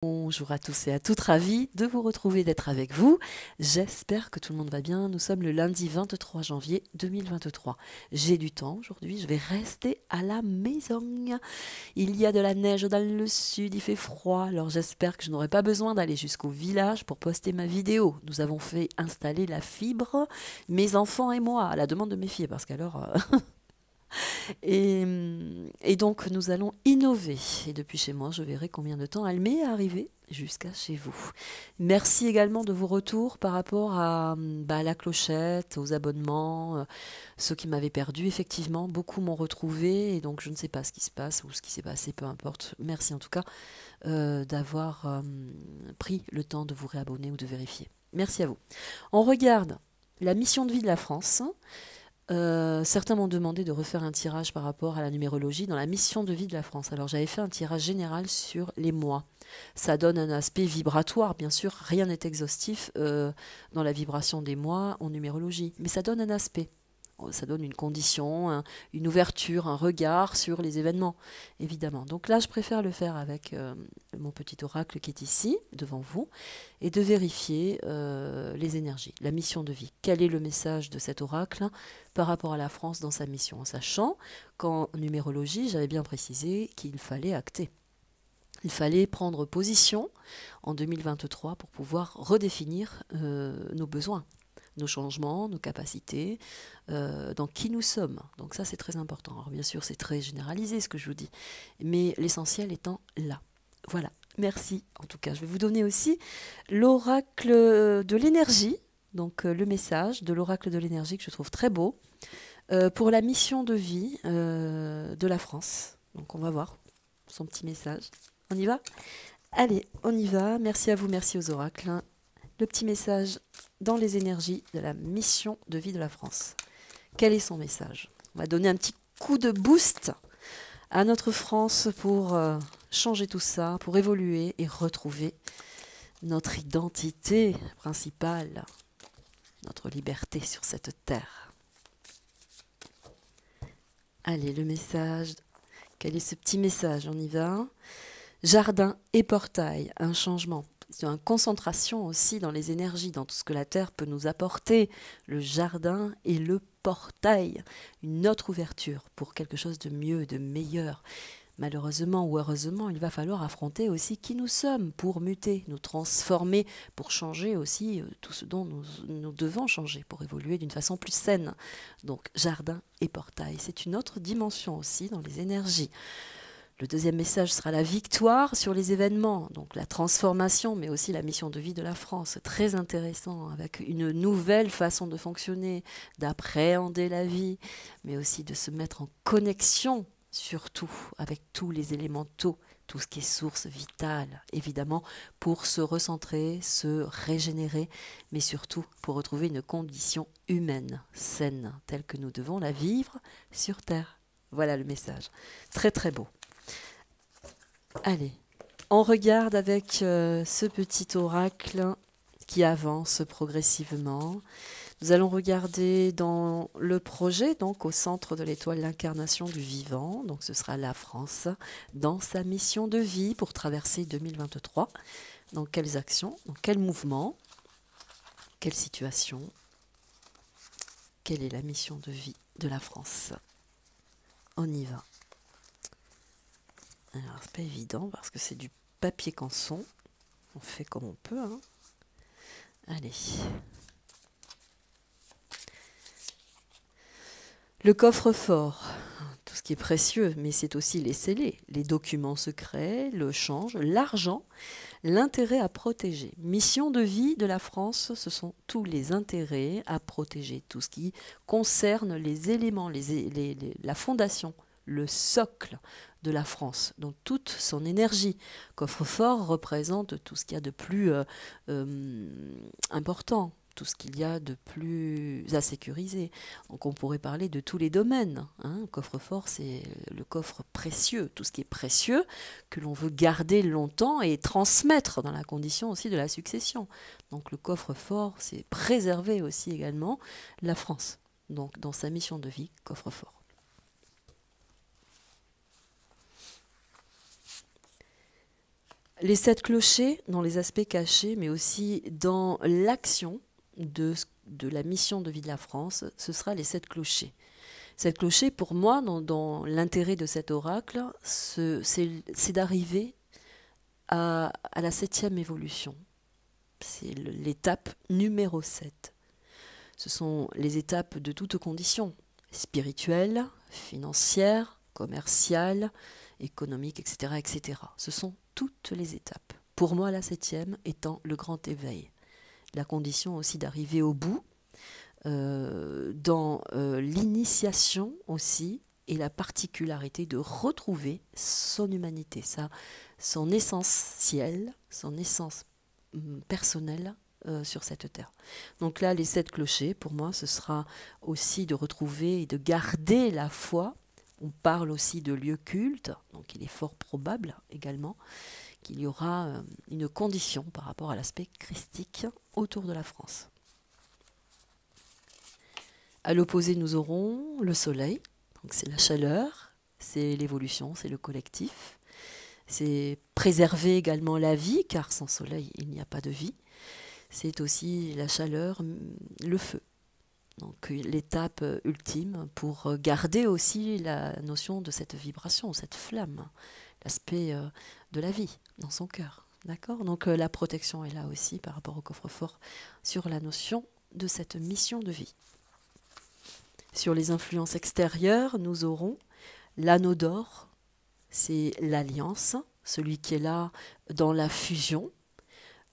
Bonjour à tous et à toutes, ravi de vous retrouver, d'être avec vous. J'espère que tout le monde va bien. Nous sommes le lundi 23 janvier 2023. J'ai du temps aujourd'hui, je vais rester à la maison. Il y a de la neige dans le sud, il fait froid, alors j'espère que je n'aurai pas besoin d'aller jusqu'au village pour poster ma vidéo. Nous avons fait installer la fibre, mes enfants et moi, à la demande de mes filles, parce qu'alors... Et donc, nous allons innover. Et depuis chez moi, je verrai combien de temps elle m'est arrivée jusqu'à chez vous. Merci également de vos retours par rapport à la clochette, aux abonnements, ceux qui m'avaient perdu. Effectivement, beaucoup m'ont retrouvé et donc je ne sais pas ce qui se passe ou ce qui s'est passé, peu importe. Merci en tout cas d'avoir pris le temps de vous réabonner ou de vérifier. Merci à vous. On regarde la mission de vie de la France. Certains m'ont demandé de refaire un tirage par rapport à la numérologie dans la mission de vie de la France. Alors j'avais fait un tirage général sur les mois. Ça donne un aspect vibratoire, bien sûr, rien n'est exhaustif dans la vibration des mois en numérologie, mais ça donne un aspect. Ça donne une condition, une ouverture, un regard sur les événements, évidemment. Donc là, je préfère le faire avec mon petit oracle qui est ici, devant vous, et de vérifier les énergies, la mission de vie. Quel est le message de cet oracle par rapport à la France dans sa mission, en sachant qu'en numérologie, j'avais bien précisé qu'il fallait acter. Il fallait prendre position en 2023 pour pouvoir redéfinir nos besoins, nos changements, nos capacités, dans qui nous sommes. Donc ça, c'est très important. Alors bien sûr, c'est très généralisé ce que je vous dis, mais l'essentiel étant là. Voilà, merci. En tout cas, je vais vous donner aussi l'oracle de l'énergie, donc le message de l'oracle de l'énergie que je trouve très beau, pour la mission de vie de la France. Donc on va voir son petit message. On y va ? Allez, on y va. Merci à vous, merci aux oracles. Le petit message dans les énergies de la mission de vie de la France. Quel est son message ? On va donner un petit coup de boost à notre France pour changer tout ça, pour évoluer et retrouver notre identité principale, notre liberté sur cette terre. Allez, le message. Quel est ce petit message ? On y va. Jardin et portail, un changement. C'est une concentration aussi dans les énergies, dans tout ce que la Terre peut nous apporter. Le jardin et le portail, une autre ouverture pour quelque chose de mieux, de meilleur. Malheureusement ou heureusement, il va falloir affronter aussi qui nous sommes pour muter, nous transformer, pour changer aussi tout ce dont nous devons changer, pour évoluer d'une façon plus saine. Donc jardin et portail, c'est une autre dimension aussi dans les énergies. Le deuxième message sera la victoire sur les événements, donc la transformation, mais aussi la mission de vie de la France. Très intéressant, avec une nouvelle façon de fonctionner, d'appréhender la vie, mais aussi de se mettre en connexion, surtout avec tous les élémentaux, tout ce qui est source vitale, évidemment, pour se recentrer, se régénérer, mais surtout pour retrouver une condition humaine, saine, telle que nous devons la vivre sur Terre. Voilà le message. Très très beau. Allez, on regarde avec ce petit oracle qui avance progressivement. Nous allons regarder dans le projet, donc au centre de l'étoile, l'incarnation du vivant. Donc ce sera la France dans sa mission de vie pour traverser 2023. Dans quelles actions, dans quel mouvement, quelle situation, quelle est la mission de vie de la France. On y va. Alors, c'est pas évident parce que c'est du papier canson. On fait comme on peut. Hein. Allez. Le coffre-fort. Tout ce qui est précieux, mais c'est aussi les scellés, les documents secrets, le change, l'argent, l'intérêt à protéger. Mission de vie de la France, ce sont tous les intérêts à protéger. Tout ce qui concerne les éléments, la fondation, le socle de la France, donc toute son énergie. Coffre-fort représente tout ce qu'il y a de plus important, tout ce qu'il y a de plus à sécuriser. Donc on pourrait parler de tous les domaines. Hein. Coffre-fort, c'est le coffre précieux, tout ce qui est précieux, que l'on veut garder longtemps et transmettre dans la condition aussi de la succession. Donc le coffre-fort, c'est préserver aussi également la France. Donc dans sa mission de vie, coffre-fort. Les 7 clochers, dans les aspects cachés, mais aussi dans l'action de la mission de vie de la France, ce sera les 7 clochers, pour moi, dans l'intérêt de cet oracle, c'est d'arriver à la 7e évolution. C'est l'étape numéro 7. Ce sont les étapes de toutes conditions, spirituelles, financières, commerciales, économiques, etc., etc. Ce sont toutes les étapes. Pour moi, la 7e étant le grand éveil. La condition aussi d'arriver au bout, dans l'initiation aussi, et la particularité de retrouver son humanité, son essentiel, son essence personnelle sur cette terre. Donc là, les 7 clochers, pour moi, ce sera aussi de retrouver et de garder la foi. On parle aussi de lieu culte, donc il est fort probable également qu'il y aura une condition par rapport à l'aspect christique autour de la France. À l'opposé, nous aurons le soleil, donc c'est la chaleur, c'est l'évolution, c'est le collectif. C'est préserver également la vie, car sans soleil, il n'y a pas de vie. C'est aussi la chaleur, le feu. Donc l'étape ultime pour garder aussi la notion de cette vibration, cette flamme, l'aspect de la vie dans son cœur. D'accord ? Donc la protection est là aussi par rapport au coffre-fort sur la notion de cette mission de vie. Sur les influences extérieures, nous aurons l'anneau d'or, c'est l'alliance, celui qui est là dans la fusion.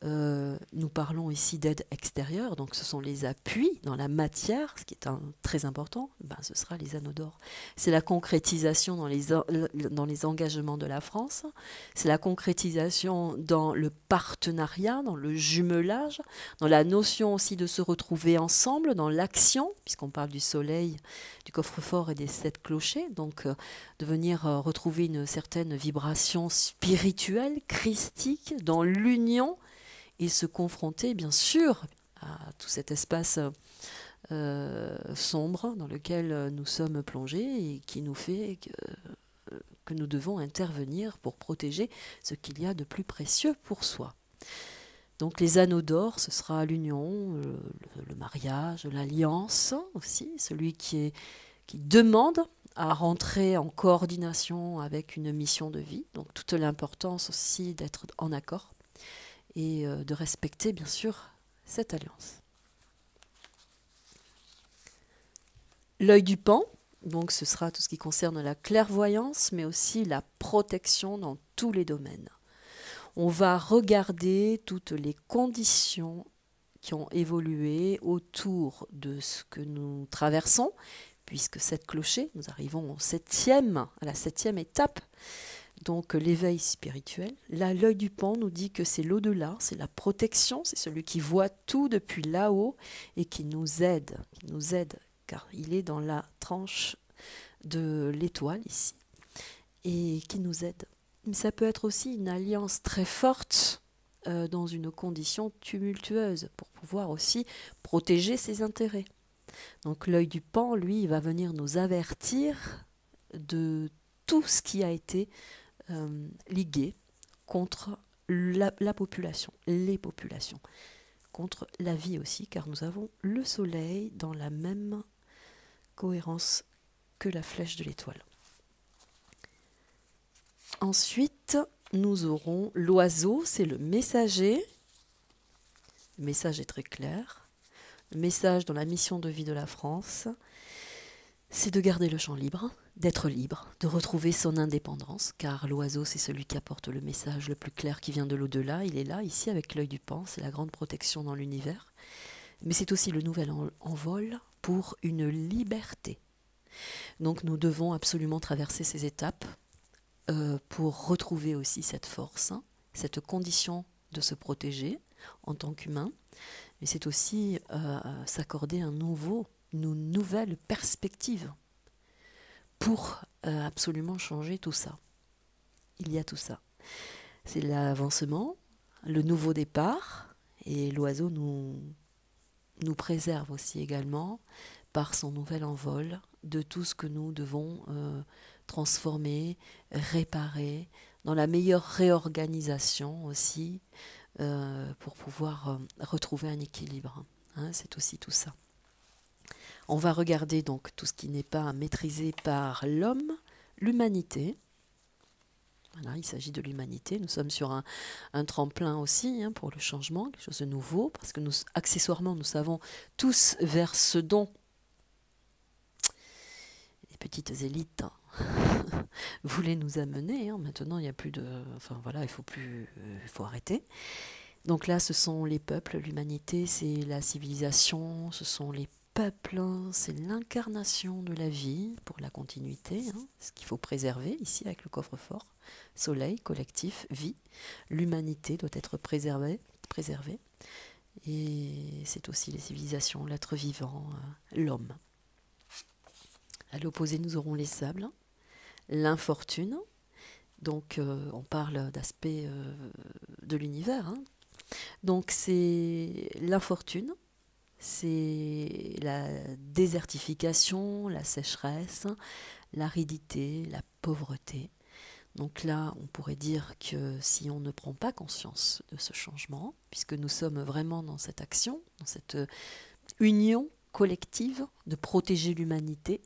Nous parlons ici d'aide extérieure, donc ce sont les appuis dans la matière, ce qui est très important, ce sera les anneaux d'or. C'est la concrétisation dans les engagements de la France, c'est la concrétisation dans le partenariat, dans le jumelage, dans la notion aussi de se retrouver ensemble, dans l'action, puisqu'on parle du soleil, du coffre-fort et des 7 clochers, donc de venir retrouver une certaine vibration spirituelle, christique, dans l'union, et se confronter bien sûr à tout cet espace sombre dans lequel nous sommes plongés et qui nous fait que nous devons intervenir pour protéger ce qu'il y a de plus précieux pour soi. Donc les anneaux d'or, ce sera l'union, le mariage, l'alliance aussi, celui qui demande à rentrer en coordination avec une mission de vie, donc toute l'importance aussi d'être en accord et de respecter bien sûr cette alliance. L'œil du Pan, donc ce sera tout ce qui concerne la clairvoyance, mais aussi la protection dans tous les domaines. On va regarder toutes les conditions qui ont évolué autour de ce que nous traversons, puisque 7 clochers, nous arrivons à la 7e étape. Donc l'éveil spirituel. Là, l'œil du Pan nous dit que c'est l'au-delà, c'est la protection, c'est celui qui voit tout depuis là-haut et qui nous aide, car il est dans la tranche de l'étoile ici, et qui nous aide. Mais ça peut être aussi une alliance très forte dans une condition tumultueuse pour pouvoir aussi protéger ses intérêts. Donc l'œil du Pan, lui, il va venir nous avertir de tout ce qui a été ligué contre la population, les populations, contre la vie aussi, car nous avons le soleil dans la même cohérence que la flèche de l'étoile. Ensuite, nous aurons l'oiseau, c'est le messager. Le message est très clair. Le message dans la mission de vie de la France, c'est de garder le champ libre, d'être libre, de retrouver son indépendance, car l'oiseau, c'est celui qui apporte le message le plus clair qui vient de l'au-delà. Il est là, ici, avec l'œil du Pan, c'est la grande protection dans l'univers. Mais c'est aussi le nouvel envol pour une liberté. Donc nous devons absolument traverser ces étapes pour retrouver aussi cette force, cette condition de se protéger en tant qu'humain. Mais c'est aussi s'accorder une nouvelle perspective pour absolument changer tout ça. Il y a tout ça. C'est l'avancement, le nouveau départ, et l'oiseau nous préserve aussi également par son nouvel envol de tout ce que nous devons transformer, réparer dans la meilleure réorganisation aussi, pour pouvoir retrouver un équilibre. Hein, c'est aussi tout ça. On va regarder donc tout ce qui n'est pas maîtrisé par l'homme, l'humanité. Voilà, il s'agit de l'humanité. Nous sommes sur un tremplin aussi, hein, pour le changement, quelque chose de nouveau, parce que accessoirement, nous savons tous vers ce dont les petites élites, hein, voulaient nous amener. Hein. Maintenant, il n'y a plus de... Enfin voilà, il faut arrêter. Donc là, ce sont les peuples, l'humanité, c'est la civilisation, ce sont les peuples, hein, c'est l'incarnation de la vie pour la continuité, hein, ce qu'il faut préserver ici avec le coffre-fort. Soleil, collectif, vie. L'humanité doit être préservée. Et c'est aussi les civilisations, l'être vivant, l'homme. À l'opposé, nous aurons les sables, l'infortune. Donc, on parle d'aspect de l'univers. Hein. Donc, c'est l'infortune, c'est la désertification, la sécheresse, l'aridité, la pauvreté. Donc là, on pourrait dire que si on ne prend pas conscience de ce changement, puisque nous sommes vraiment dans cette action, dans cette union collective de protéger l'humanité,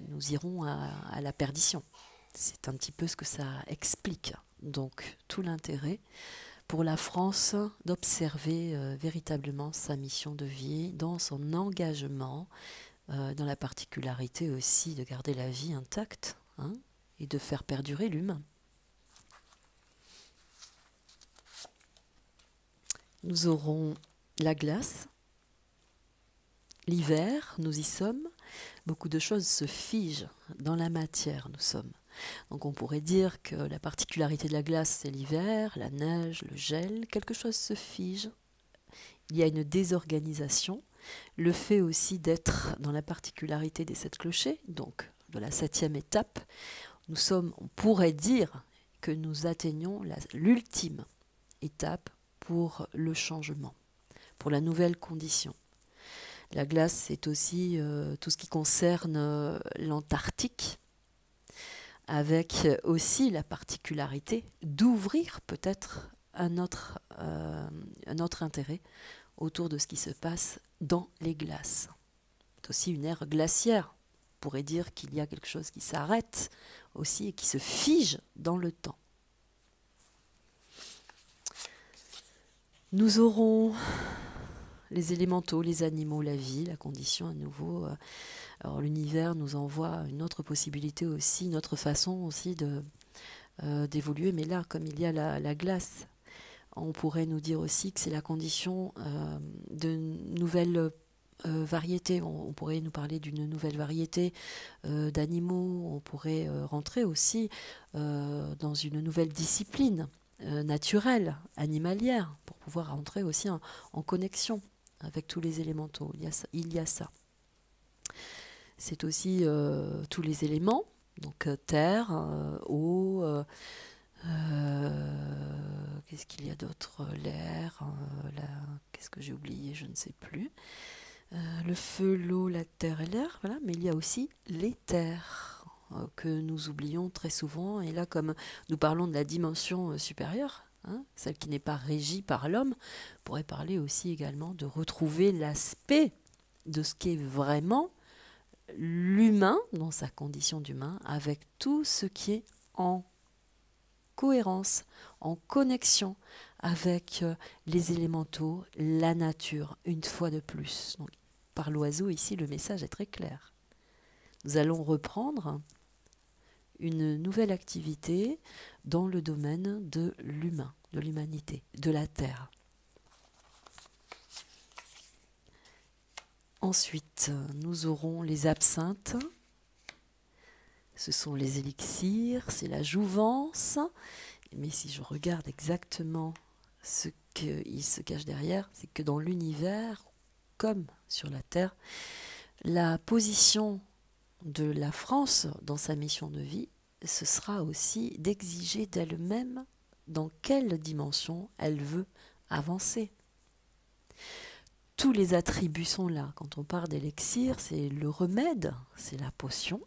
nous irons à la perdition. C'est un petit peu ce que ça explique. Donc tout l'intérêt pour la France d'observer véritablement sa mission de vie, dans son engagement, dans la particularité aussi de garder la vie intacte, hein, et de faire perdurer l'humain. Nous aurons la glace, l'hiver, nous y sommes. Beaucoup de choses se figent dans la matière, nous sommes. Donc on pourrait dire que la particularité de la glace, c'est l'hiver, la neige, le gel, quelque chose se fige. Il y a une désorganisation. Le fait aussi d'être dans la particularité des 7 clochers, donc de la 7e étape, nous sommes, on pourrait dire que nous atteignons l'ultime étape pour le changement, pour la nouvelle condition. La glace, c'est aussi tout ce qui concerne l'Antarctique, avec aussi la particularité d'ouvrir peut-être un autre intérêt autour de ce qui se passe dans les glaces. C'est aussi une ère glaciaire. On pourrait dire qu'il y a quelque chose qui s'arrête aussi et qui se fige dans le temps. Nous aurons les élémentaux, les animaux, la vie, la condition à nouveau. Alors l'univers nous envoie une autre possibilité aussi, une autre façon aussi d'évoluer. Mais là, comme il y a la glace, on pourrait nous dire aussi que c'est la condition de nouvelles variétés. On pourrait nous parler d'une nouvelle variété d'animaux. On pourrait rentrer aussi dans une nouvelle discipline naturelle, animalière, pour pouvoir rentrer aussi en connexion avec tous les élémentaux. Il y a ça. C'est aussi tous les éléments, donc terre, eau, qu'est-ce qu'il y a d'autre? L'air, qu'est-ce que j'ai oublié? Je ne sais plus. Le feu, l'eau, la terre et l'air, voilà. Mais il y a aussi l'éther que nous oublions très souvent. Et là, comme nous parlons de la dimension supérieure, hein, celle qui n'est pas régie par l'homme, on pourrait parler aussi également de retrouver l'aspect de ce qu'est vraiment l'humain dans sa condition d'humain, avec tout ce qui est en cohérence, en connexion avec les élémentaux, la nature, une fois de plus. Donc, par l'oiseau, ici, le message est très clair. Nous allons reprendre une nouvelle activité dans le domaine de l'humain, de l'humanité, de la terre. Ensuite, nous aurons les absinthes. Ce sont les élixirs, c'est la jouvence. Mais si je regarde exactement ce qu'il se cache derrière, c'est que dans l'univers, comme sur la Terre, la position de la France dans sa mission de vie, ce sera aussi d'exiger d'elle-même dans quelle dimension elle veut avancer. Tous les attributs sont là. Quand on parle d'élixir, c'est le remède, c'est la potion.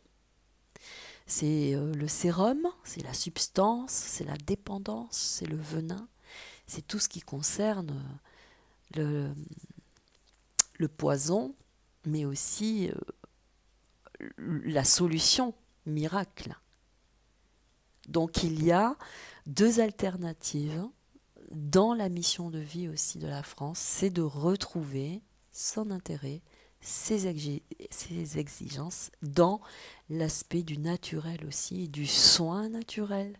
C'est le sérum, c'est la substance, c'est la dépendance, c'est le venin, c'est tout ce qui concerne le, le poison, mais aussi la solution miracle. Donc il y a deux alternatives dans la mission de vie aussi de la France, c'est de retrouver son intérêt, ses exigences dans l'aspect du naturel aussi, du soin naturel,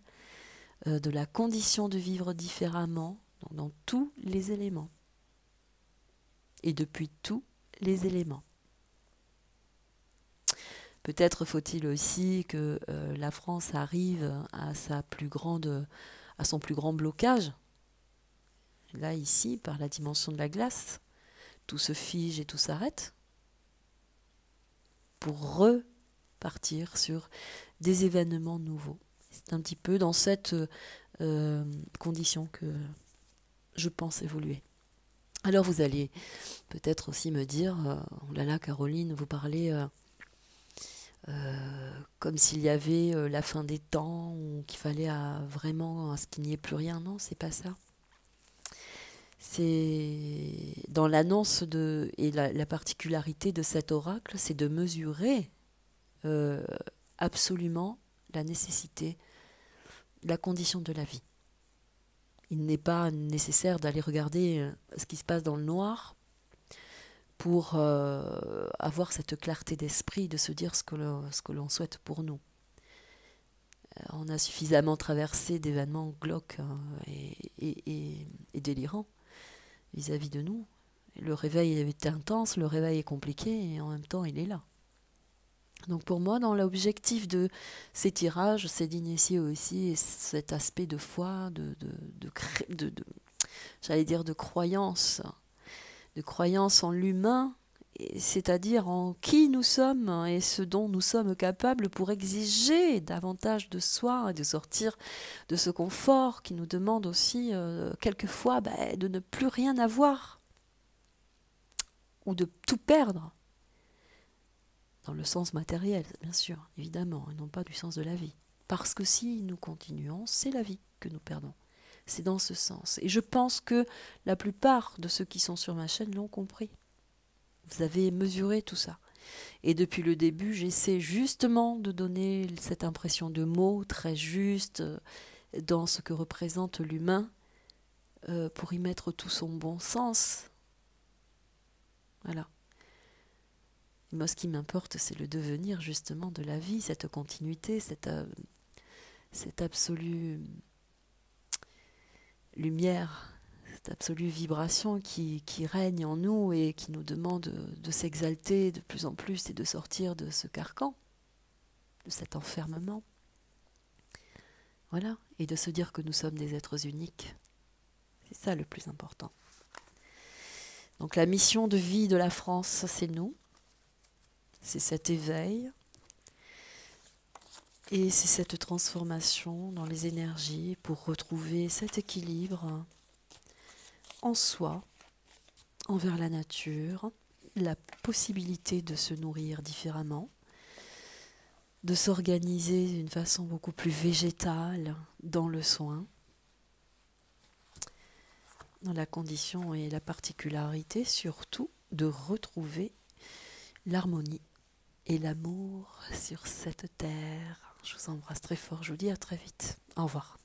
de la condition de vivre différemment, donc dans tous les éléments et depuis tous les éléments. Peut-être faut-il aussi que la France arrive à son plus grand blocage. Là, ici, par la dimension de la glace, tout se fige et tout s'arrête pour repartir sur des événements nouveaux. C'est un petit peu dans cette condition que je pense évoluer. Alors vous allez peut-être aussi me dire, oh là là Caroline, vous parlez comme s'il y avait la fin des temps ou qu'il fallait vraiment à ce qu'il n'y ait plus rien. Non, c'est pas ça. C'est dans l'annonce et la particularité de cet oracle, c'est de mesurer absolument la nécessité, la condition de la vie. Il n'est pas nécessaire d'aller regarder ce qui se passe dans le noir pour avoir cette clarté d'esprit, de se dire ce que l'on souhaite pour nous. On a suffisamment traversé d'événements glauques et délirants vis-à-vis de nous. Le réveil est intense, le réveil est compliqué, et en même temps, il est là. Donc pour moi, dans l'objectif de ces tirages, c'est d'initier aussi cet aspect de foi, j'allais dire de croyance en l'humain, c'est-à-dire en qui nous sommes et ce dont nous sommes capables pour exiger davantage de soi et de sortir de ce confort qui nous demande aussi quelquefois de ne plus rien avoir ou de tout perdre. Dans le sens matériel, bien sûr, évidemment, et non pas du sens de la vie. Parce que si nous continuons, c'est la vie que nous perdons. C'est dans ce sens. Et je pense que la plupart de ceux qui sont sur ma chaîne l'ont compris. Vous avez mesuré tout ça. Et depuis le début, j'essaie justement de donner cette impression de mots très juste dans ce que représente l'humain pour y mettre tout son bon sens. Voilà. Moi, ce qui m'importe, c'est le devenir justement de la vie, cette continuité, cette absolue lumière, cette absolue vibration qui règne en nous et qui nous demande de s'exalter de plus en plus et de sortir de ce carcan, de cet enfermement. Voilà, et de se dire que nous sommes des êtres uniques. C'est ça le plus important. Donc la mission de vie de la France, c'est nous. C'est cet éveil et c'est cette transformation dans les énergies pour retrouver cet équilibre en soi, envers la nature, la possibilité de se nourrir différemment, de s'organiser d'une façon beaucoup plus végétale dans le soin, dans la condition et la particularité surtout de retrouver l'harmonie et l'amour sur cette terre. Je vous embrasse très fort, je vous dis à très vite. Au revoir.